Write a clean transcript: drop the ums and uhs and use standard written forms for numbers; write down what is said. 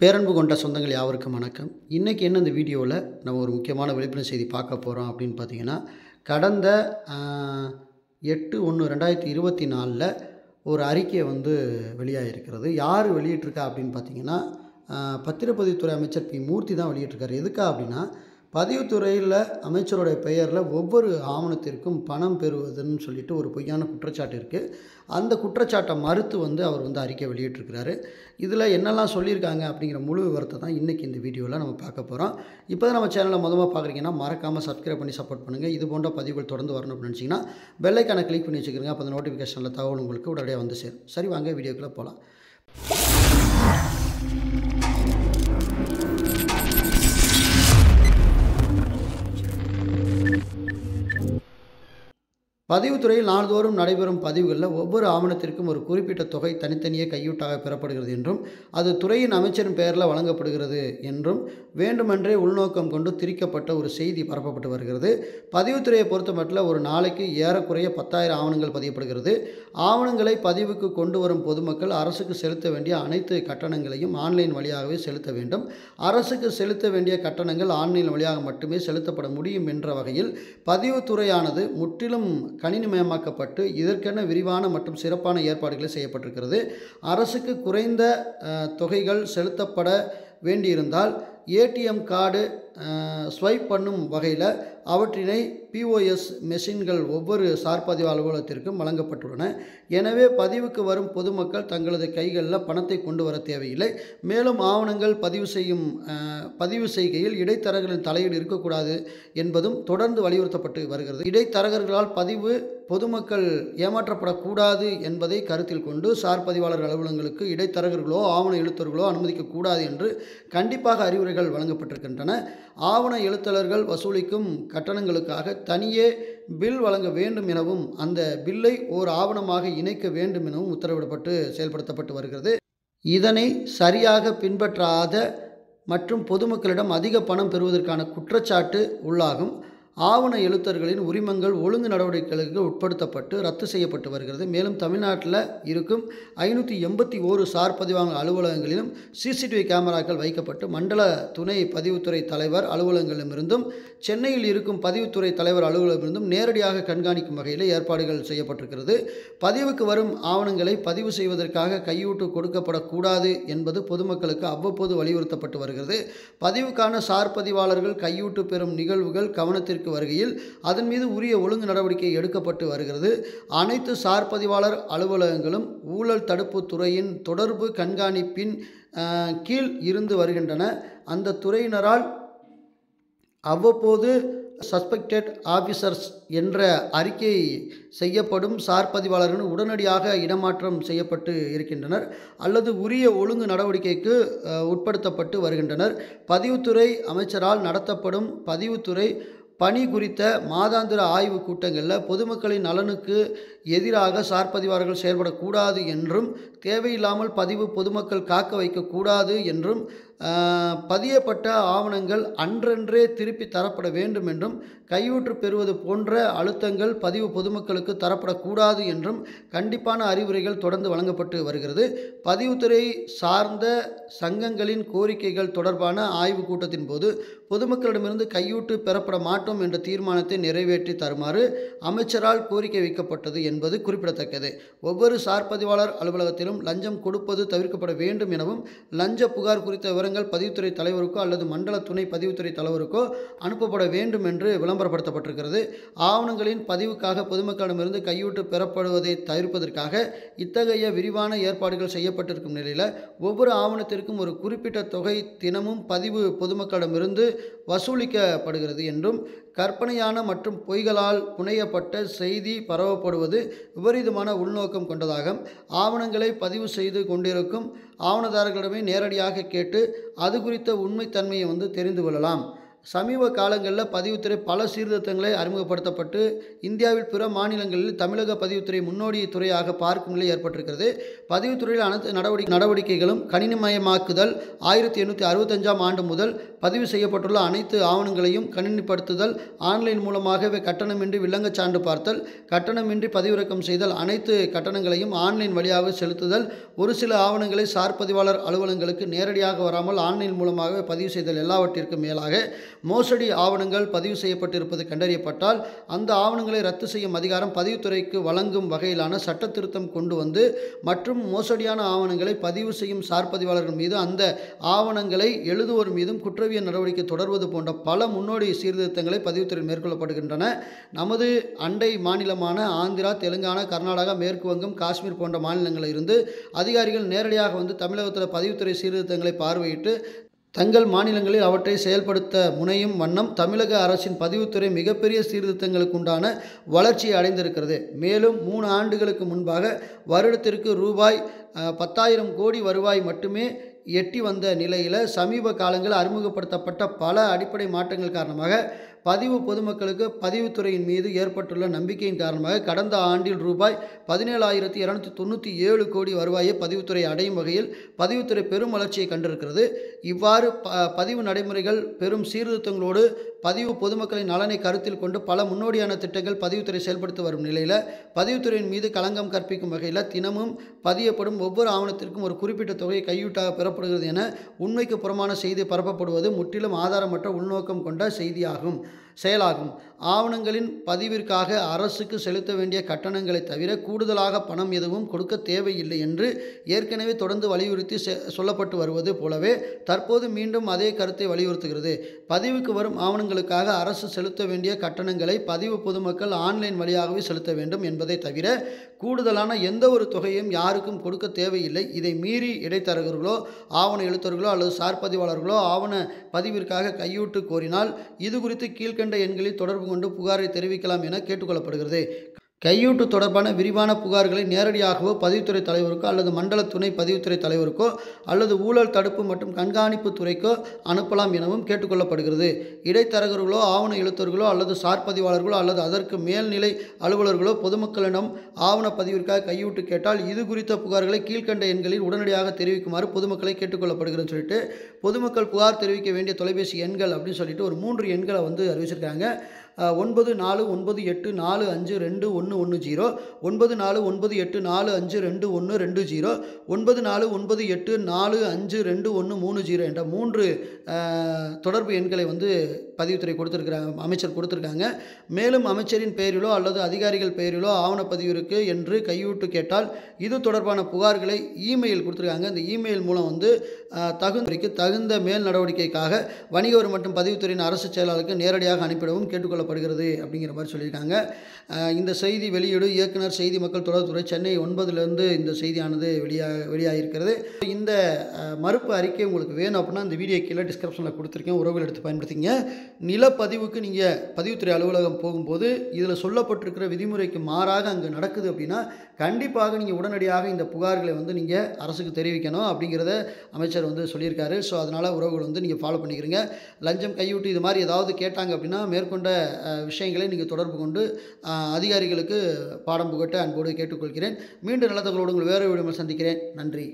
பேரன்பு கொண்ட சொந்தங்கள் யாவருக்கும் வணக்கம். இன்றைக்கி என்ன இந்த வீடியோவில் நம்ம ஒரு முக்கியமான விழிப்புணர்வு செய்தி பார்க்க போகிறோம் அப்படின்னு பார்த்தீங்கன்னா, கடந்த 8/1/2024 ஒரு அறிக்கை வெளியாகிருக்கிறது. யார் வெளியிட்டிருக்கா அப்படின்னு பார்த்தீங்கன்னா, பத்திரப்பதிவுத்துறை அமைச்சர் பி. மூர்த்தி தான் வெளியிட்டிருக்காரு. எதுக்கா அப்படின்னா, பதிவுத்துறையில் அமைச்சருடைய பெயரில் ஒவ்வொரு ஆவணத்திற்கும் பணம் பெறுவதுன்னு சொல்லிட்டு ஒரு பொய்யான குற்றச்சாட்டு இருக்குது. அந்த குற்றச்சாட்டை மறுத்து அவர் அறிக்கை வெளியிட்டிருக்கிறாரு. இதில் என்னெல்லாம் சொல்லியிருக்காங்க அப்படிங்கிற முழு விவரத்தை தான் இன்றைக்கி இந்த வீடியோவில் நம்ம பார்க்க போகிறோம். இப்போ தான் நம்ம சேனலை மொதமாக பார்க்குறீங்கன்னா மறக்காமல் சப்ஸ்கிரைப் பண்ணி சப்போர்ட் பண்ணுங்கள். இது போன்ற பதிவுகள் தொடர்ந்து வரணும் அப்படின்னு நினச்சிங்கன்னா பெல்லைக்கான கிளிக் பண்ணி வச்சுக்கிறீங்க. அப்போ அந்த நோட்டிஃபிகேஷனில் தகவல் உங்களுக்கு உடனடியாக வந்து சேரும். சரி, வாங்க வீடியோக்குள்ளே போகலாம். பதிவுத்துறையில் நாள்தோறும் நடைபெறும் பதிவுகளில் ஒவ்வொரு ஆவணத்திற்கும் ஒரு குறிப்பிட்ட தொகை தனித்தனியே கையூட்டாக பெறப்படுகிறது என்றும் அது துறையின் அமைச்சரின் பெயரில் வழங்கப்படுகிறது என்றும் வேண்டுமென்றே உள்நோக்கம் கொண்டு திரிக்கப்பட்ட ஒரு செய்தி பரப்பப்பட்டு வருகிறது. பதிவுத்துறையை பொறுத்தமட்டில் ஒரு நாளைக்கு ஏறக்குறைய 10,000 ஆவணங்கள் பதியப்படுகிறது. ஆவணங்களை பதிவுக்கு கொண்டு வரும் பொதுமக்கள் அரசுக்கு செலுத்த வேண்டிய அனைத்து கட்டணங்களையும் ஆன்லைன் வழியாகவே செலுத்த வேண்டும். அரசுக்கு செலுத்த வேண்டிய கட்டணங்கள் ஆன்லைன் வழியாக மட்டுமே செலுத்தப்பட முடியும் என்ற வகையில் பதிவுத்துறையானது முற்றிலும் கணினிமயமாக்கப்பட்டு இதற்கென விரிவான மற்றும் சிறப்பான ஏற்பாடுகளை செய்யப்பட்டிருக்கிறது. அரசுக்கு குறைந்த தொகைகள் செலுத்தப்பட வேண்டியிருந்தால் ஏடிஎம் கார்டு ஸ்வைப் பண்ணும் வகையில் அவற்றினை பிஓஎஸ் மெஷின்கள் ஒவ்வொரு சார்பதிவு அலுவலகத்திற்கும் வழங்கப்பட்டுள்ளன. எனவே பதிவுக்கு வரும் பொதுமக்கள் தங்களது கைகளில் பணத்தை கொண்டு வர தேவையில்லை. மேலும் ஆவணங்கள் பதிவு செய்கையில் இடைத்தரகர்களின் தலையீடு இருக்கக்கூடாது என்பதும் தொடர்ந்து வலியுறுத்தப்பட்டு வருகிறது. இடைத்தரகர்களால் பதிவு பொதுமக்கள் ஏமாற்றப்படக்கூடாது என்பதை கருத்தில் கொண்டு சார் பதிவாளர் அலுவலகங்களுக்கு இடைத்தரகர்களோ ஆவண எழுத்தர்களோ அனுமதிக்கக்கூடாது என்று கண்டிப்பாக அறிவுரைகள் வழங்கப்பட்டிருக்கின்றன. ஆவண எழுத்தர்கள் வசூலிக்கும் கட்டணங்களுக்காக தனியே பில் வழங்க வேண்டும் எனவும் அந்த பில்லை ஓர் ஆவணமாக இணைக்க வேண்டும் எனவும் உத்தரவிடப்பட்டு செயல்படுத்தப்பட்டு வருகிறது. இதனை சரியாக பின்பற்றாத மற்றும் பொதுமக்களிடம் அதிக பணம் பெறுவதற்கான குற்றச்சாட்டு உள்ளாகும் ஆவண எழுத்தர்களின் உரிமங்கள் ஒழுங்கு நடவடிக்கைகளுக்கு உட்படுத்தப்பட்டு ரத்து செய்யப்பட்டு வருகிறது. மேலும் தமிழ்நாட்டில் இருக்கும் 581 சார் பதிவாளர் அலுவலகங்களிலும் சிசிடிவி கேமராக்கள் வைக்கப்பட்டு மண்டல துணை பதிவுத்துறை தலைவர் அலுவலகங்களிலிருந்தும் சென்னையில் இருக்கும் பதிவுத்துறை தலைவர் அலுவலகத்திலிருந்தும் நேரடியாக கண்காணிக்கும் வகையில் ஏற்பாடுகள் செய்யப்பட்டிருக்கிறது. பதிவுக்கு வரும் ஆவணங்களை பதிவு செய்வதற்காக கையூட்டு கொடுக்கப்படக்கூடாது என்பது பொதுமக்களுக்கு அவ்வப்போது வலியுறுத்தப்பட்டு வருகிறது. பதிவுக்கான சார் பதிவாளர்கள் கையூட்டு பெறும் நிகழ்வுகள் கவனத்திற்கு வருகையில் அதன் மீது உரிய ஒழுங்கு நடவடிக்கை எடுக்கப்பட்டு வருகிறது. அனைத்து சார் பதிவாளர் அலுவலகங்களும் ஊழல் தடுப்பு துறையின் தொடர்பு கண்காணிப்பின் கீழ் இருந்து வருகின்றன. அந்த துறையினரால் அவ்வப்போது சஸ்பெக்டட் ஆஃபீஸர்ஸ் என்ற அறிக்கை செய்யப்படும் சார் பதிவாளர்கள் உடனடியாக இடமாற்றம் செய்யப்பட்டு இருக்கின்றனர் அல்லது உரிய ஒழுங்கு நடவடிக்கைக்கு உட்படுத்தப்பட்டு வருகின்றனர். பதிவுத்துறை அமைச்சரால் நடத்தப்படும் பதிவுத்துறை பணி குறித்த மாதாந்திர ஆய்வு கூட்டங்களில் பொதுமக்களின் நலனுக்கு எதிராக சார் பதிவாளர்கள் செயல்படக்கூடாது என்றும் தேவையில்லாமல் பதிவு பொதுமக்கள் காக்க வைக்கக்கூடாது என்றும் பதியப்பட்ட ஆவணங்கள் அன்றன்றே திருப்பி தரப்பட வேண்டும் என்றும் கையூற்று பெறுவது போன்ற அழுத்தங்கள் பதிவு பொதுமக்களுக்கு தரப்படக்கூடாது என்றும் கண்டிப்பான அறிவுரைகள் தொடர்ந்து வழங்கப்பட்டு வருகிறது. பதிவுத்துறை சார்ந்த சங்கங்களின் கோரிக்கைகள் தொடர்பான ஆய்வு கூட்டத்தின் போது பொதுமக்களிடமிருந்து கையூட்டு பெறப்பட மாட்டோம் என்ற தீர்மானத்தை நிறைவேற்றி தருமாறு அமைச்சரால் கோரிக்கை வைக்கப்பட்டது என்பது குறிப்பிடத்தக்கது. ஒவ்வொரு சார் பதிவாளர் அலுவலகத்திலும் லஞ்சம் கொடுப்பது தவிர்க்கப்பட வேண்டும் எனவும் லஞ்ச புகார் குறித்த விவரங்கள் பதிவுத்துறை தலைவருக்கோ அல்லது மண்டல துணை பதிவுத்துறை தலைவருக்கோ அனுப்பப்பட வேண்டும் என்று விளம்பரப்படுத்தப்பட்டிருக்கிறது. ஆவணங்களின் பதிவுக்காக பொதுமக்களிடமிருந்து கையூட்டு பெறப்படுவதை தவிர்ப்பதற்காக இத்தகைய விரிவான ஏற்பாடுகள் செய்யப்பட்டிருக்கும் நிலையில் ஒவ்வொரு ஆவணத்திற்கும் ஒரு குறிப்பிட்ட தொகை தினமும் பதிவு பொதுமக்களிடமிருந்து வசூலிக்கப்படுகிறது என்றும் கற்பனையான மற்றும் பொய்களால் புனையப்பட்ட செய்தி பரவப்படுவது விபரீதமான உள்நோக்கம் கொண்டதாகும். ஆவணங்களை பதிவு செய்து கொண்டிருக்கும் ஆவணதாரர்களிடமே நேரடியாக கேட்டு அது குறித்த உண்மைத்தன்மையை தெரிந்து கொள்ளலாம். சமீப காலங்களில் பதிவுத்துறை பல சீர்திருத்தங்களை அறிமுகப்படுத்தப்பட்டு இந்தியாவில் பிற மாநிலங்களில் தமிழக பதிவுத்துறை முன்னோடி துறையாக பார்க்கும் நிலை ஏற்பட்டிருக்கிறது. பதிவுத்துறையில் அனைத்து நடவடிக்கைகளும் கணினிமயமாக்குதல் 1865 ஆண்டு முதல் பதிவு செய்யப்பட்டுள்ள அனைத்து ஆவணங்களையும் கணினிப்படுத்துதல், ஆன்லைன் மூலமாகவே கட்டணமின்றி வில்லங்கச் சான்று பார்த்தல், கட்டணமின்றி பதிவிறக்கம் செய்தல், அனைத்து கட்டணங்களையும் ஆன்லைன் வழியாக செலுத்துதல், ஒரு சில ஆவணங்களை சார் பதிவாளர் அலுவலகங்களுக்கு நேரடியாக வராமல் ஆன்லைன் மூலமாகவே பதிவு செய்தல் எல்லாவற்றிற்கும் மேலாக மோசடி ஆவணங்கள் பதிவு செய்யப்பட்டிருப்பது கண்டறியப்பட்டால் அந்த ஆவணங்களை ரத்து செய்யும் அதிகாரம் பதிவுத்துறைக்கு வழங்கும் வகையிலான சட்ட திருத்தம் கொண்டு வந்து மற்றும் மோசடியான ஆவணங்களை பதிவு செய்யும் சார் பதிவாளர்கள் மீது அந்த ஆவணங்களை எழுதுவோர் மீதும் குற்றவியல் நடவடிக்கை தொடர்வது போன்ற பல முன்னோடி சீர்திருத்தங்களை பதிவுத்துறையில் மேற்கொள்ளப்படுகின்றன. நமது அண்டை மாநிலமான ஆந்திரா, தெலுங்கானா, கர்நாடகா, மேற்கு வங்கம், காஷ்மீர் போன்ற மாநிலங்களில் இருந்து அதிகாரிகள் நேரடியாக வந்து தமிழகத்தில் பதிவுத்துறை சீர்திருத்தங்களை பார்வையிட்டு தங்கள் மாநிலங்களில் அவற்றை செயல்படுத்த முனையும் வண்ணம் தமிழக அரசின் பதிவுத்துறை மிகப்பெரிய சீர்திருத்தங்களுக்கு உண்டான வளர்ச்சியை அடைந்திருக்கிறது. மேலும் 3 ஆண்டுகளுக்கு முன்பாக வருடத்திற்கு ரூபாய் 10,000 கோடி வருவாய் மட்டுமே எட்டி வந்த நிலையில் சமீப காலங்களில் அறிமுகப்படுத்தப்பட்ட பல அடிப்படை மாற்றங்கள் காரணமாக பொதுமக்களுக்கு பதிவுத்துறையின் மீது ஏற்பட்டுள்ள நம்பிக்கையின் காரணமாக கடந்த ஆண்டில் ரூபாய் 17,297 கோடி வருவாயை பதிவுத்துறை அடையும் வகையில் பதிவுத்துறை பெரும் வளர்ச்சியை கண்டிருக்கிறது. இவ்வாறு பதிவு நடைமுறைகள் பெரும் சீர்திருத்தங்களோடு பொதுமக்களின் நலனை கருத்தில் கொண்டு பல முன்னோடியான திட்டங்கள் பதிவுத்துறை செயல்படுத்தி வரும் நிலையில் பதிவுத்துறையின் மீது களங்கம் கற்பிக்கும் வகையில் தினமும் பதியப்படும் ஒவ்வொரு ஆவணத்திற்கும் ஒரு குறிப்பிட்ட தொகையை கையூட்டாக பெறப்படுகிறது என உண்மைக்கு புறமான செய்தி பரப்பப்படுவது முற்றிலும் ஆதாரமற்ற உள்நோக்கம் கொண்ட செயலாகும். ஆவணங்களின் பதிவிற்காக அரசுக்கு செலுத்த வேண்டிய கட்டணங்களை தவிர கூடுதலாக பணம் எதுவும் கொடுக்க தேவையில்லை என்று ஏற்கனவே தொடர்ந்து வலியுறுத்தி சொல்லப்பட்டு வருவது போலவே தற்போது மீண்டும் அதே கருத்தை வலியுறுத்துகிறது. பதிவுக்கு வரும் ஆவணங்களுக்காக அரசு செலுத்த வேண்டிய கட்டணங்களை பொதுமக்கள் ஆன்லைன் வழியாகவே செலுத்த வேண்டும் என்பதை தவிர கூடுதலான எந்த ஒரு தொகையும் யாருக்கும் கொடுக்க தேவையில்லை. இதை மீறி இடைத்தரகர்களோ ஆவண எழுத்தர்களோ அல்லது சார் பதிவாளர்களோ ஆவண பதிவிற்காக கையூட்டு கோரினால் இது குறித்து கீழ்கண்ட எண்களில் தொடர்பு கொண்டு புகாரை தெரிவிக்கலாம் என கேட்டுக்கொள்ளப்படுகிறது. கையூட்டு தொடர்பான விரிவான புகார்களை நேரடியாகவோ பதிவுத்துறை தலைவருக்கோ அல்லது மண்டல துணை பதிவுத்துறை தலைவருக்கோ அல்லது ஊழல் தடுப்பு மற்றும் கண்காணிப்பு துறைக்கோ அனுப்பலாம் எனவும் கேட்டுக்கொள்ளப்படுகிறது. இடைத்தரகர்களோ ஆவண எழுத்தர்களோ அல்லது சார் பதிவாளர்களோ அல்லது அதற்கு மேல்நிலை அலுவலர்களோ பொதுமக்களிடம் ஆவண பதிவிற்காக கையூட்டு கேட்டால் இது குறித்த புகார்களை கீழ்கண்ட எண்களில் உடனடியாக தெரிவிக்குமாறு பொதுமக்களை கேட்டுக்கொள்ளப்படுகிறது சொல்லிட்டு பொதுமக்கள் புகார் தெரிவிக்க வேண்டிய தொலைபேசி எண்கள் அப்படின்னு சொல்லிட்டு ஒரு 3 எண்களை வந்து அறிவிச்சிருக்காங்க. 9498452110, 9498452120, 9498452130 என்ற 3 தொடர்பு எண்களை வந்து பதிவுத்துறை அமைச்சர் கொடுத்துருக்காங்க. மேலும் அமைச்சரின் பெயரிலோ அல்லது அதிகாரிகள் பெயரிலோ ஆவணப்பதிவிற்கு என்று கையூட்டு கேட்டால் இது தொடர்பான புகார்களை இமெயில் கொடுத்துருக்காங்க. இந்த இமெயில் மூலம் வந்து தகுந்த மேல் நடவடிக்கைக்காக வணிக வரி மற்றும் பதிவுத்துறையின் அரசு செயலாளருக்கு நேரடியாக அனுப்பிடவும் கேட்டுக்கொள்ளப்படுகிறது அப்படிங்கிற மாதிரி சொல்லியிருக்காங்க. இந்த செய்தி வெளியீடு இயக்குனர் செய்தி மக்கள் தொடர்புத்துறை சென்னை 9 இந்த செய்தியானது வெளியாகிருக்கிறது. இந்த மறுப்பு அறிக்கை உங்களுக்கு வேணும் அப்படின்னா இந்த வீடியோ கீழே டிஸ்கிரிப்ஷனில் கொடுத்துருக்கேன், உறவுகள் எடுத்து பயன்படுத்திங்க. நிலப்பதிவுக்கு நீங்கள் பதிவுத்துறை அலுவலகம் போகும்போது இதில் சொல்லப்பட்டிருக்கிற விதிமுறைக்கு மாறாக அங்கே நடக்குது அப்படின்னா கண்டிப்பாக நீங்கள் உடனடியாக இந்த புகார்களை வந்து நீங்கள் அரசுக்கு தெரிவிக்கணும் அப்படிங்கிறத அமைச்சர் வந்து சொல்லியிருக்காரு. ஸோ அதனால் உறவுகள் வந்து நீங்கள் ஃபாலோ பண்ணிக்கிறீங்க. லஞ்சம், கையூட்டு இது மாதிரி ஏதாவது கேட்டாங்க அப்படின்னா மேற்கொண்ட விஷயங்களை நீங்கள் தொடர்பு கொண்டு அதிகாரிகளுக்கு பாடம் புகட்ட அன்போடு கேட்டுக்கொள்கிறேன். மீண்டும் நல்ல தகவலோடு உங்கள் வேறு வீடியோவில் சந்திக்கிறேன். நன்றி.